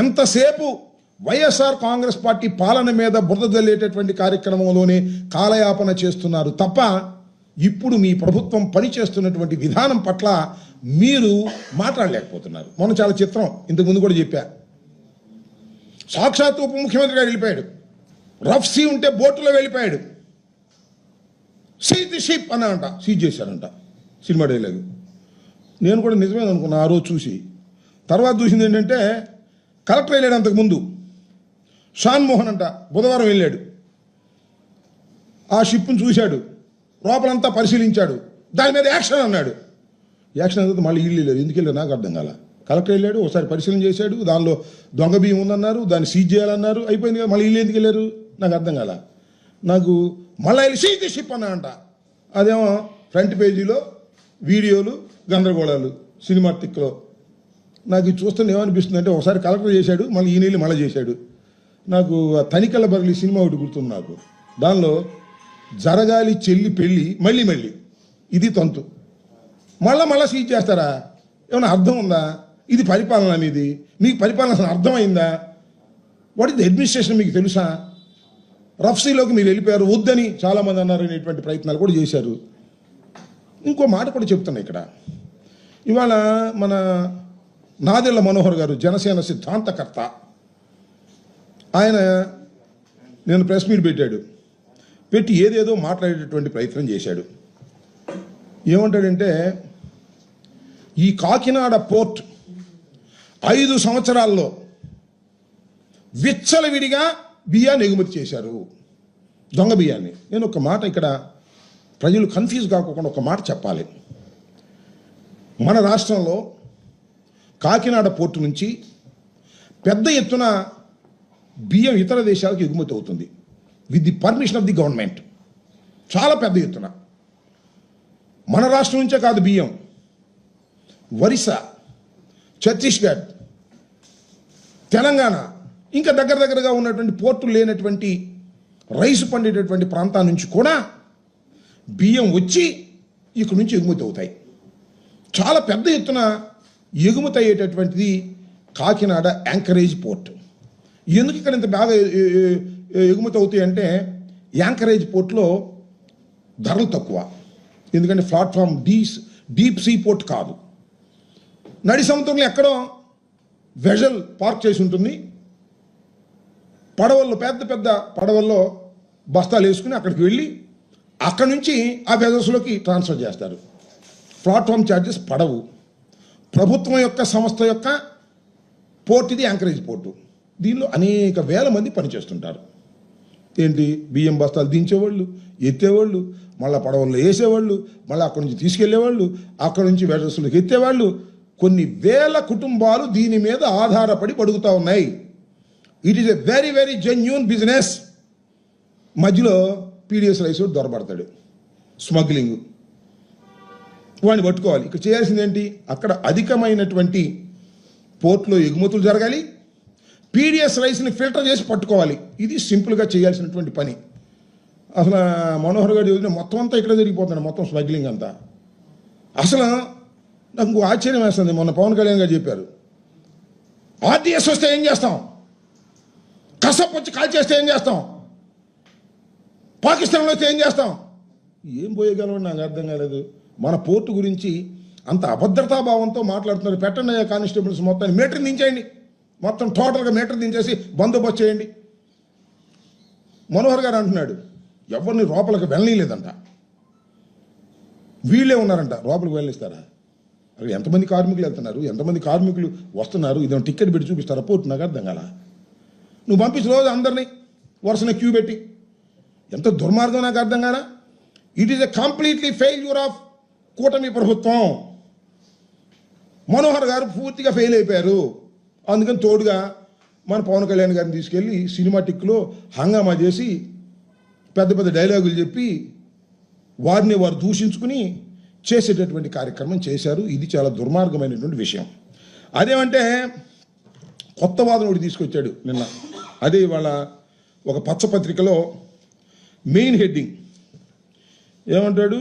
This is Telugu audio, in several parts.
ఎంతసేపు వైఎస్ఆర్ కాంగ్రెస్ పార్టీ పాలన మీద బురద జల్లేటటువంటి కార్యక్రమంలోనే కాలయాపన చేస్తున్నారు తప్ప ఇప్పుడు మీ ప్రభుత్వం పనిచేస్తున్నటువంటి విధానం పట్ల మీరు మాట్లాడలేకపోతున్నారు. మొన్న చాలా చిత్రం, ఇంతకుముందు కూడా చెప్పా, సాక్షాత్ ఉప ముఖ్యమంత్రి గారు వెళ్ళిపోయాడు, రఫ్ సీ ఉంటే బోటులో వెళ్ళిపోయాడు, సీజ్ ది షిప్ అన్నారంట, సీజ్ చేశారంట, సినిమా డైలాగ్. నేను కూడా నిజమే అనుకున్నా ఆ రోజు చూసి. తర్వాత చూసింది ఏంటంటే కలెక్టర్ వెళ్ళాడు, అంతకుముందు షాన్ మోహన్ అంట బుధవారం వెళ్ళాడు, ఆ షిప్ను చూశాడు, లోపలంతా పరిశీలించాడు, దాని మీద యాక్షన్ అన్నాడు. యాక్షన్ అనేది మళ్ళీ ఇల్లు లేదు, ఎందుకు వెళ్ళారు నాకు అర్థం కాల. కలెక్టర్ వెళ్ళాడు, ఒకసారి పరిశీలన చేశాడు, దానిలో దొంగ బియ్యం ఉందన్నారు, దాన్ని సీజ్ చేయాలన్నారు, అయిపోయింది కదా, మళ్ళీ ఇల్లు ఎందుకు వెళ్ళారు నాకు అర్థం కాల. నాకు మళ్ళీ వెళ్ళి సీజ్ ది షిప్ అన్నాడంట. అదేమో ఫ్రంట్ పేజీలో వీడియోలు గందరగోళాలు సినిమాటిక్లో. నాకు ఇది చూస్తే ఏమనిపిస్తుంది అంటే ఒకసారి కలెక్టర్ చేశాడు, మళ్ళీ ఈ నీళ్ళు మళ్ళీ చేశాడు. నాకు తనికల బరిలి సినిమా ఒకటి గుర్తుంది నాకు, దానిలో జరగాలి చెల్లి పెళ్ళి మళ్ళీ మళ్ళీ ఇది తంతు, మళ్ళా సీజ్ చేస్తారా? ఏమైనా అర్థం ఉందా? ఇది పరిపాలన అనేది? మీకు పరిపాలన అసలు అర్థమైందా? వాట్ ఇస్ ది అడ్మినిస్ట్రేషన్ మీకు తెలుసా? రఫ్సీలోకి మీరు వెళ్ళిపోయారు, వద్దని చాలామంది అన్నారు, అనేటువంటి ప్రయత్నాలు కూడా చేశారు. ఇంకో మాట కూడా చెప్తున్నా ఇక్కడ, ఇవాళ మన నాదెళ్ల మనోహర్ గారు జనసేన సిద్ధాంతకర్త, ఆయన నేను ప్రెస్ మీట్ పెట్టి ఏదేదో మాట్లాడేటటువంటి ప్రయత్నం చేశాడు. ఏమంటాడంటే ఈ కాకినాడ పోర్ట్ 5 సంవత్సరాల్లో విచ్చలవిడిగా బియ్యాన్ని ఎగుమతి చేశారు, దొంగ బియ్యాన్ని. నేను ఒక మాట ఇక్కడ ప్రజలు కన్ఫ్యూజ్ కాకుండా ఒక మాట చెప్పాలి. మన రాష్ట్రంలో కాకినాడ పోర్టు నుంచి పెద్ద ఎత్తున బియ్యం ఇతర దేశాలకు ఎగుమతి అవుతుంది with the permission of the government, చాలా పెద్ద ఎత్తున. మన రాష్ట్రం నుంచే కాదు, బియ్యం ఒరిస్సా, ఛత్తీస్గఢ్, తెలంగాణ, ఇంకా దగ్గరగా ఉన్నటువంటి పోర్టులు లేనటువంటి రైసు పండేటటువంటి ప్రాంతాల నుంచి కూడా బియ్యం వచ్చి ఇక్కడ నుంచి ఎగుమతి అవుతాయి. చాలా పెద్ద ఎత్తున ఎగుమతి అయ్యేటటువంటిది కాకినాడ యాంకరేజ్ పోర్ట్. ఎందుకు ఇక్కడ ఇంత బాగా ఎగుమతి అవుతాయి అంటే, యాంకరేజ్ పోర్ట్లో ధరలు తక్కువ, ఎందుకంటే ప్లాట్ఫామ్ డీప్ సీ పోర్ట్ కాదు, నడి సముద్రంలో ఎక్కడో వెజల్ పార్క్ చేసి ఉంటుంది, పడవల్లో పెద్ద పడవల్లో బస్తాలు వేసుకుని అక్కడికి వెళ్ళి అక్కడి నుంచి ఆ వెజల్స్లోకి ట్రాన్స్ఫర్ చేస్తారు. ప్లాట్ఫామ్ ఛార్జెస్ పడవు. ప్రభుత్వం యొక్క సంస్థ యొక్క పోర్ట్ ఇది యాంకరేజ్ పోర్టు. దీనిలో అనేక వేల మంది పనిచేస్తుంటారు. ఏంటి, బియ్యం బస్తాలు దించేవాళ్ళు, ఎత్తేవాళ్ళు, మళ్ళీ పడవల్లో వేసేవాళ్ళు, మళ్ళీ అక్కడి నుంచి తీసుకెళ్లేవాళ్ళు, అక్కడి నుంచి వెజల్స్లోకి ఎత్తేవాళ్ళు. కొన్ని వేల కుటుంబాలు దీని మీద ఆధారపడి బతుకుతూ ఉన్నాయి. It is a very very genuine business. మధ్యలో పీడిఎస్ రైస్ దొరబడతాడు, స్మగ్లింగ్, వాడిని పట్టుకోవాలి. ఇక్కడ చేయాల్సింది ఏంటి, అక్కడ అధికమైనటువంటి పోర్ట్లో ఎగుమతులు జరగాలి, పీడిఎస్ రైస్ని ఫిల్టర్ చేసి పట్టుకోవాలి. ఇది సింపుల్గా చేయాల్సినటువంటి పని. అసలు మనోహర్ గారు చదివిన మొత్తం అంతా ఇక్కడ జరిగిపోతుంది, మొత్తం స్మగ్లింగ్ అంతా. అసలు నాకు ఇంకో ఆశ్చర్యం వేస్తుంది, మొన్న పవన్ కళ్యాణ్ గారు చెప్పారు, ఆర్టీఎస్ వస్తే ఏం చేస్తాం, కసప్ వచ్చి కాల్ చేస్తే ఏం చేస్తాం, పాకిస్తాన్లో వస్తే ఏం చేస్తాం. ఏం పోయగలమని నాకు అర్థం కాలేదు. మన పోర్టు గురించి అంత అభద్రతాభావంతో మాట్లాడుతున్నారు. పెట్టండి కానిస్టేబుల్స్ మొత్తాన్ని మీటర్ దించేయండి, మొత్తం టోటల్గా మీటర్ దించేసి బందోబస్తు చేయండి. మనోహర్ గారు అంటున్నాడు ఎవరిని లోపలికి వెళ్ళలేదంట, వీళ్ళే ఉన్నారంట, లోపలికి వెళ్ళిస్తారా? అక్కడ ఎంతమంది కార్మికులు వెళ్తున్నారు, ఎంతమంది కార్మికులు వస్తున్నారు, ఇదేమో టికెట్ పెట్టి చూపిస్తారా పోర్టు? నాకు అర్థం కాల. నువ్వు పంపించిన రోజు అందరినీ వరుసన క్యూ పెట్టి, ఎంత దుర్మార్గం నాకు అర్థం కాల. It is a completely failure of కూటమి ప్రభుత్వం. మనోహర్ గారు పూర్తిగా ఫెయిల్ అయిపోయారు. అందుకని తోడుగా మన పవన్ కళ్యాణ్ గారిని తీసుకెళ్ళి సినిమాటిక్లో హంగామా చేసి పెద్ద డైలాగులు చెప్పి వారిని వారు దూషించుకుని చేసేటటువంటి కార్యక్రమం చేశారు. ఇది చాలా దుర్మార్గమైనటువంటి విషయం. అదేమంటే కొత్త వాదన ఒకటి తీసుకొచ్చాడు నిన్న. అదే ఇవాళ ఒక పచ్చపత్రికలో మెయిన్ హెడ్డింగ్ ఏమంటాడు,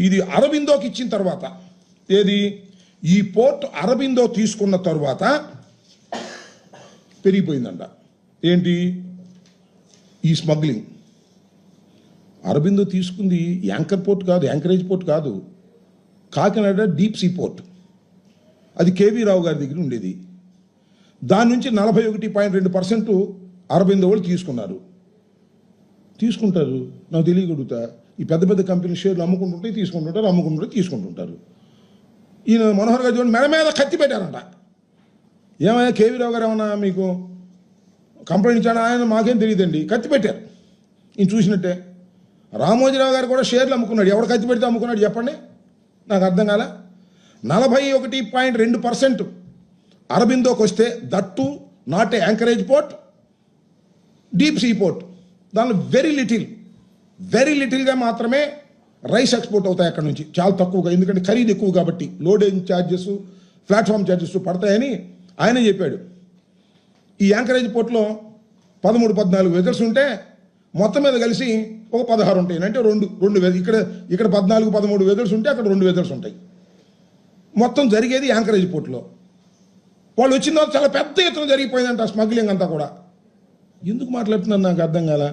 ఇది అరబిందోకి ఇచ్చిన తర్వాత, ఏది ఈ పోర్ట్ అరబిందో తీసుకున్న తరువాత పెరిగిపోయిందంట. ఏంటి? ఈ స్మగ్లింగ్. అరబిందో తీసుకుంది యాంకర్ పోర్ట్ కాదు, యాంకరేజ్ పోర్ట్ కాదు, కాకినాడ డీప్ సీ పోర్ట్. అది కేవీ రావు గారి దగ్గర ఉండేది. దాని నుంచి 41.2% అరబిందో వాళ్ళు తీసుకుంటారు. నాకు తెలియగలుగుతా. ఈ పెద్ద పెద్ద కంపెనీ షేర్లు తీసుకుంటుంటారు. ఈయన మనోహర్ గారు చూడండి, మెడ మీద కత్తి పెట్టారంట. ఏమైనా కేవీ రావు గారు ఏమన్నా మీకు కంప్లైంట్ ఇచ్చాడు? ఆయన మాకేం తెలియదండి, కత్తి పెట్టారు. ఈయన చూసినట్టే. రామోజీరావు గారు కూడా షేర్లు అమ్ముకున్నాడు. ఎవడు కత్తి పెడితే అమ్ముకున్నాడు చెప్పండి, నాకు అర్థం కాల. 41.2% అరబిందోకి వస్తే, that not a anchorage port, deep sea port. దానిలో వెరీ లిటిల్గా మాత్రమే రైస్ ఎక్స్పోర్ట్ అవుతాయి అక్కడ నుంచి, చాలా తక్కువగా. ఎందుకంటే ఖరీదు ఎక్కువ కాబట్టి లోడింగ్ ఛార్జెస్, ప్లాట్ఫామ్ ఛార్జెస్ పడతాయని ఆయనే చెప్పాడు. ఈ యాంకరేజ్ పోర్ట్లో 13-14 వెజల్స్ ఉంటే మొత్తం మీద కలిసి ఒక 16 ఉంటాయి. అంటే రెండు ఇక్కడ 14-13 వెజల్స్ ఉంటే అక్కడ 2 వెజల్స్ ఉంటాయి. మొత్తం జరిగేది యాంకరేజ్ పోర్ట్లో. వాళ్ళు వచ్చిన తర్వాత చాలా పెద్ద ఎత్తున జరిగిపోయిందంట స్మగ్లింగ్ అంతా కూడా. ఎందుకు మాట్లాడుతున్నారు నాకు అర్థం కాల.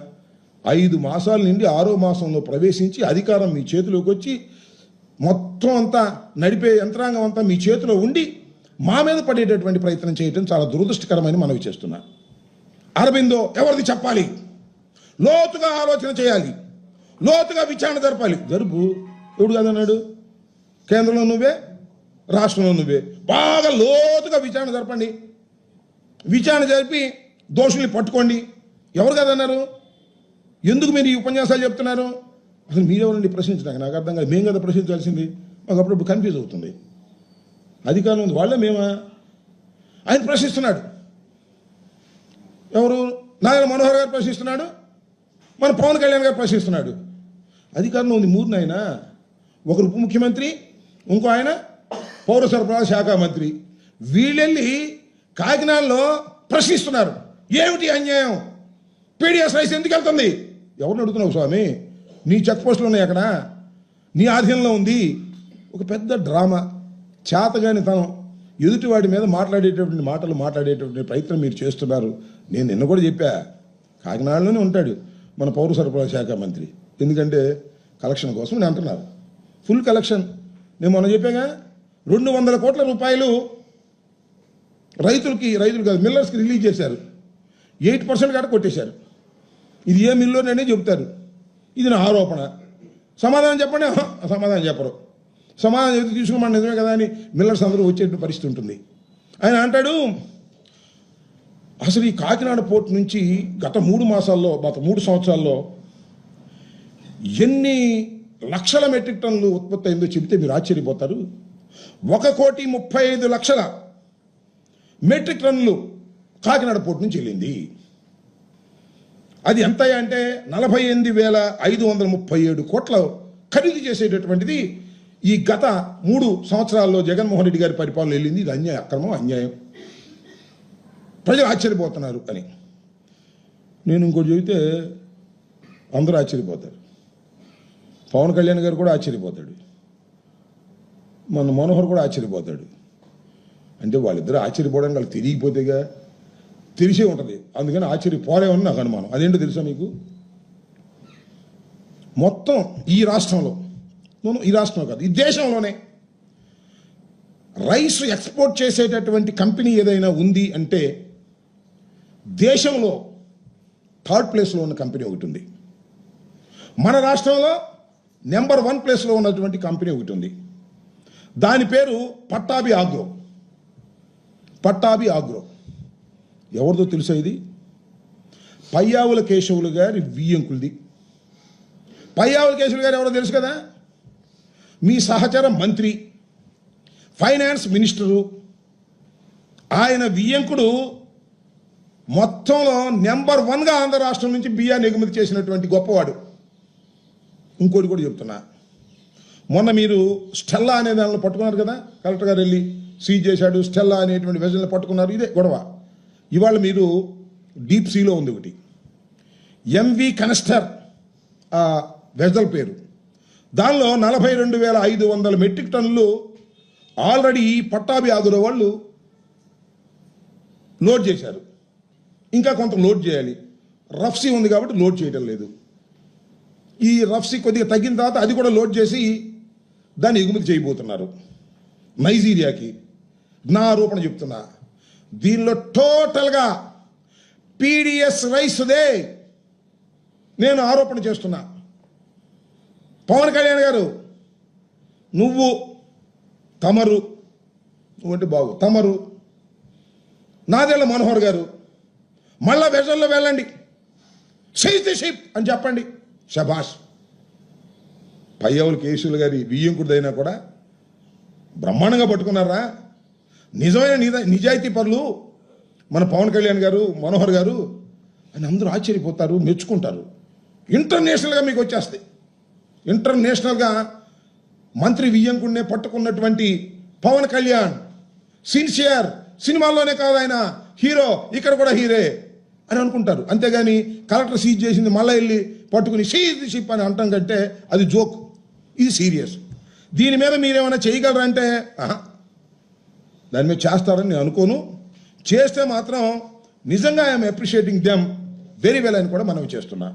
5 మాసాల నుండి 6వ మాసంలో ప్రవేశించి అధికారం మీ చేతిలోకి వచ్చి మొత్తం అంతా నడిపే యంత్రాంగం అంతా మీ చేతిలో ఉండి మా మీద పడేటటువంటి ప్రయత్నం చేయడం చాలా దురదృష్టకరమైన మనవి చేస్తున్నా. అరబిందో ఎవరిది చెప్పాలి, లోతుగా ఆలోచన చేయాలి, లోతుగా విచారణ జరపాలి. ఎవడు కాదన్నాడు? కేంద్రంలో నువ్వే, రాష్ట్రంలో నువ్వే. బాగా లోతుగా విచారణ జరపండి. విచారణ జరిపి దోషుల్ని పట్టుకోండి. ఎవరు కదన్నారు? ఎందుకు మీరు ఈ ఉపన్యాసాలు చెప్తున్నారు? అసలు మీరెవరండి ప్రశ్నించడానికి? నాకు అర్థం కాదు. మేము కదా ప్రశ్నించాల్సింది. మాకు అప్పుడప్పుడు కన్ఫ్యూజ్ అవుతుంది. అధికారం ఉంది, వాళ్ళే మేమా? ఆయన ప్రశ్నిస్తున్నాడు. ఎవరు? నారాయణ మనోహర్ గారు ప్రశ్నిస్తున్నాడు, మన పవన్ కళ్యాణ్ గారు ప్రశ్నిస్తున్నాడు. అధికారంలో ఉంది మూడు. ఆయన ఒకరు ఉప ముఖ్యమంత్రి, ఇంకో ఆయన పౌర సరఫరాల శాఖ మంత్రి. వీళ్ళెళ్ళి కాకినాడలో ప్రశ్నిస్తున్నారు. ఏమిటి అన్యాయం? పీడిఎస్ రైస్ ఎందుకు వెళ్తుంది? ఎవరిని అడుగుతున్నావు స్వామి? నీ చెక్ పోస్టులు ఉన్నాయి అక్కడ, నీ ఆధీనంలో ఉంది. ఒక పెద్ద డ్రామా, చేతగాని తనం, ఎదుటివాడి మీద మాట్లాడేటటువంటి ప్రయత్నం మీరు చేస్తున్నారు. నేను నిన్న కూడా చెప్పా, కాకినాడలోనే ఉంటాడు మన పౌర సరఫరాల శాఖ మంత్రి. ఎందుకంటే కలెక్షన్ కోసం నేను అంటున్నారు. Full collection. నేను మొన్న చెప్పాగా, 200 కోట్ల రూపాయలు రైతులు కాదు మిల్లర్స్కి రిలీజ్ చేశారు. 8% కాడ కొట్టేశారు. ఇది ఏ మిల్లోనే చెబుతారు. ఇది నా ఆరోపణ. సమాధానం చెప్పండి. సమాధానం చెప్పరు. సమాధానం చెబితే తీసుకోమని నిజమే కదా అని మిల్లర్స్ అందరూ వచ్చే పరిస్థితి ఉంటుంది. ఆయన అంటాడు, అసలు ఈ కాకినాడ పోర్ట్ నుంచి గత 3 సంవత్సరాల్లో ఎన్ని లక్షల మెట్రిక్ టన్నులు ఉత్పత్తి అయిందో చెబితే మీరు ఆశ్చర్యపోతారు. 1,35,00,000 మెట్రిక్ టన్నులు కాకినాడ పోర్ట్ నుంచి వెళ్ళింది. అది ఎంత అంటే 48,537 కోట్ల ఖరీదు చేసేటటువంటిది ఈ గత 3 సంవత్సరాల్లో జగన్మోహన్ రెడ్డి గారి పరిపాలన వెళ్ళింది. ఇది అక్రమం, అన్యాయం. ప్రజలు ఆశ్చర్యపోతున్నారు అని నేను ఇంకోటి చెబితే అందరూ ఆశ్చర్యపోతారు. పవన్ కళ్యాణ్ గారు కూడా ఆశ్చర్యపోతాడు, మన మనోహర్ కూడా ఆశ్చర్యపోతాడు. అంటే వాళ్ళిద్దరూ ఆశ్చర్యపోవడానికి వాళ్ళకి తెలియకపోతేగా, తెలిసే ఉంటుంది. అందుకని ఆశ్చర్యపోలేమని నాకు అనుమానం. అదేంటో తెలుసా మీకు? మొత్తం ఈ రాష్ట్రంలో కాదు, ఈ దేశంలోనే రైస్ ఎక్స్పోర్ట్ చేసేటటువంటి కంపెనీ ఏదైనా ఉంది అంటే దేశంలో 3rd ప్లేస్లో ఉన్న కంపెనీ ఒకటి ఉంది. మన రాష్ట్రంలో నెంబర్ 1 ప్లేస్లో ఉన్నటువంటి కంపెనీ ఒకటి ఉంది. దాని పేరు పట్టాభి ఆగ్రో. ఎవరిదో తెలుసా? ఇది పయ్యావుల కేశవులు గారి వియ్యంకులది. పయ్యావుల కేశవులు గారు ఎవరో తెలుసు కదా? మీ సహచర మంత్రి, ఫైనాన్స్ మినిస్టరు. ఆయన వియ్యంకుడు మొత్తంలో నెంబర్ 1గా ఆంధ్ర రాష్ట్రం నుంచి బియ్యాన్ని ఎగుమతి చేసినటువంటి గొప్పవాడు. ఇంకోటి కూడా చెప్తున్నా, మొన్న మీరు స్టెల్లా అనే దానిలో పట్టుకున్నారు కదా, కలెక్టర్ గారు వెళ్ళి సీజ్ చేశాడు. స్టెల్లా అనేటువంటి వెజల్ని పట్టుకున్నారు. ఇదే గొడవ. ఇవాళ మీరు డీప్ సీలో ఉంది ఒకటి, ఎంవి కనస్టర్ వెజల్ పేరు. దానిలో 42,500 మెట్రిక్ టన్నులు ఆల్రెడీ పట్టాభి ఆదుల వాళ్ళు లోడ్ చేశారు, ఇంకా కొంత లోడ్ చేయాలి. రఫ్సీ ఉంది కాబట్టి లోడ్ చేయడం లేదు. ఈ రఫ్సీ కొద్దిగా తగ్గిన తర్వాత అది కూడా లోడ్ చేసి దాన్ని ఎగుమతి చేయబోతున్నారు నైజీరియాకి. నా ఆరోపణ చెప్తున్నా, దీనిలో టోటల్గా పీడిఎస్ రైస్దే నేను ఆరోపణ చేస్తున్నా. పవన్ కళ్యాణ్ గారు, నువ్వు తమరు, నువ్వంటే బాగు తమరు, నాదెళ్ల మనోహర్ గారు మళ్ళా వెజల్లో వెళ్ళండి, సీజ్ ది షిప్ అని చెప్పండి. శభాష్. పయ్యవులు కేసులు గారి వియ్యంకుడిదైనా కూడా బ్రహ్మాండంగా పట్టుకున్నారా. నిజమైన నిజాయితీ పరులు మన పవన్ కళ్యాణ్ గారు, మనోహర్ గారు అని అందరూ ఆశ్చర్యపోతారు, మెచ్చుకుంటారు. ఇంటర్నేషనల్గా మీకు వచ్చేస్తాయి. ఇంటర్నేషనల్గా మంత్రి వియ్యంకుడినే పట్టుకున్నటువంటి పవన్ కళ్యాణ్ సిన్సియర్, సినిమాల్లోనే కాదు ఆయన హీరో, ఇక్కడ కూడా హీరే అని అనుకుంటారు. అంతేగాని కలెక్టర్ సీజ్ చేసింది మళ్ళీ వెళ్ళి పట్టుకుని సీజ్ ది షిప్ అని అంటాం కంటే అది జోక్, ఇది సీరియస్. దీని మీద మీరేమైనా చేయగలరంటే దాని మీద చేస్తారని నేను అనుకోను. చేస్తే మాత్రం నిజంగా I'm appreciating them very well అని కూడా మనం చేస్తున్నా.